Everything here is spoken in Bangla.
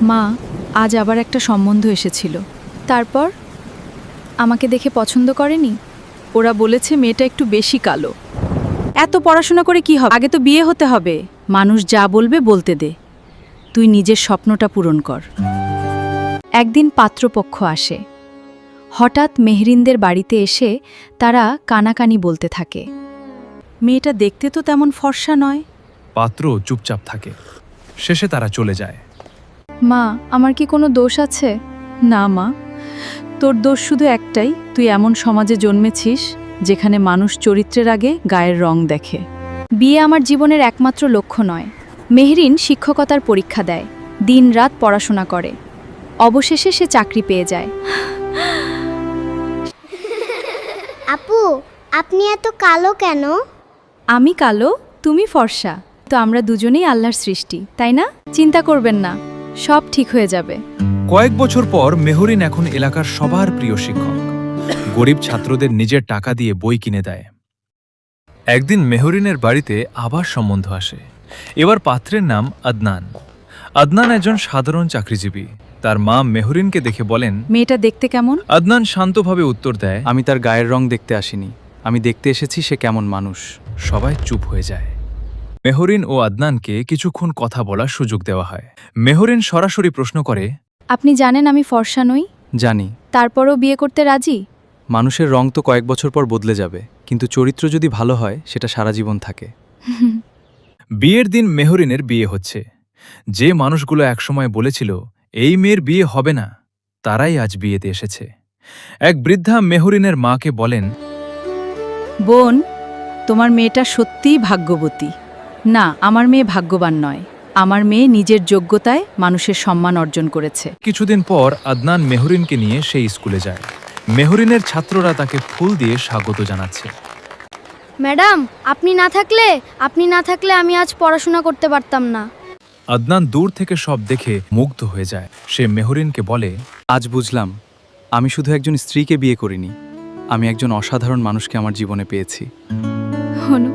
মা, আজ আবার একটা সম্বন্ধ এসেছিল। তারপর আমাকে দেখে পছন্দ করেনি। ওরা বলেছে মেয়েটা একটু বেশি কালো। এত পড়াশোনা করে কি হবে? আগে তো বিয়ে হতে হবে। মানুষ যা বলবে বলতে দে, তুই নিজের স্বপ্নটা পূরণ কর। একদিন পাত্রপক্ষ আসে। হঠাৎ মেহরিনদের বাড়িতে এসে তারা কানাকানি বলতে থাকে। মেয়েটা দেখতে তো তেমন ফর্সা নয়। পাত্র চুপচাপ থাকে। শেষে তারা চলে যায়। মা, আমার কি কোনো দোষ আছে? না মা, তোর দোষ শুধু একটাই, তুই এমন সমাজে জন্মেছিস যেখানে মানুষ চরিত্রের আগে গায়ের রং দেখে। বিয়ে আমার জীবনের একমাত্র লক্ষ্য নয়। মেহরিন শিক্ষকতার পরীক্ষা দেয়, দিনরাত পড়াশোনা করে। অবশেষে সে চাকরি পেয়ে যায়। আপু, আপনি এত কালো কেন? আমি কালো, তুমি ফর্সা, তো আমরা দুজনেই আল্লাহর সৃষ্টি, তাই না? চিন্তা করবেন না, সব ঠিক হয়ে যাবে। কয়েক বছর পর মেহরিন এখন এলাকার সবার প্রিয় শিক্ষক। গরিব ছাত্রদের নিজের টাকা দিয়ে বই কিনে দেয়। একদিন মেহরিনের বাড়িতে আবার সম্বন্ধ আসে। এবার পাত্রের নাম আদনান। আদনান একজন সাধারণ চাকরিজীবী। তার মা মেহরিনকে দেখে বলেন, মেয়েটা দেখতে কেমন? আদনান শান্তভাবে উত্তর দেয়, আমি তার গায়ের রং দেখতে আসিনি, আমি দেখতে এসেছি সে কেমন মানুষ। সবাই চুপ হয়ে যায়। মেহরিন ও আদনানকে কিছুক্ষণ কথা বলার সুযোগ দেওয়া হয়। মেহরিন সরাসরি প্রশ্ন করে, আপনি জানেন আমি ফর্সা নই, জানি, তারপরও বিয়ে করতে রাজি? মানুষের রং তো কয়েক বছর পর বদলে যাবে, কিন্তু চরিত্র যদি ভালো হয় সেটা সারা জীবন থাকে। বিয়ের দিন মেহরিনের বিয়ে হচ্ছে। যে মানুষগুলো একসময় বলেছিল এই মেয়ের বিয়ে হবে না, তারাই আজ বিয়েতে এসেছে। এক বৃদ্ধা মেহরিনের মাকে বলেন, বোন, তোমার মেয়েটা সত্যিই ভাগ্যবতী। না, আমার মেয়ে ভাগ্যবান নয়, আমার মেয়ে নিজের যোগ্যতায় মানুষের সম্মান অর্জন করেছে। কিছুদিন পর আদনান মেহরিনকে নিয়ে সেই স্কুলে যায়। মেহরিনের ছাত্ররা তাকে ফুল দিয়ে স্বাগত জানাচ্ছে। ম্যাডাম, আপনি না থাকলে আমি আজ পড়াশোনা করতে পারতাম না। আদনান দূর থেকে সব দেখে মুগ্ধ হয়ে যায়। সে মেহরিনকে বলে, আজ বুঝলাম, আমি শুধু একজন স্ত্রীকে বিয়ে করিনি, আমি একজন অসাধারণ মানুষকে আমার জীবনে পেয়েছি। হনু,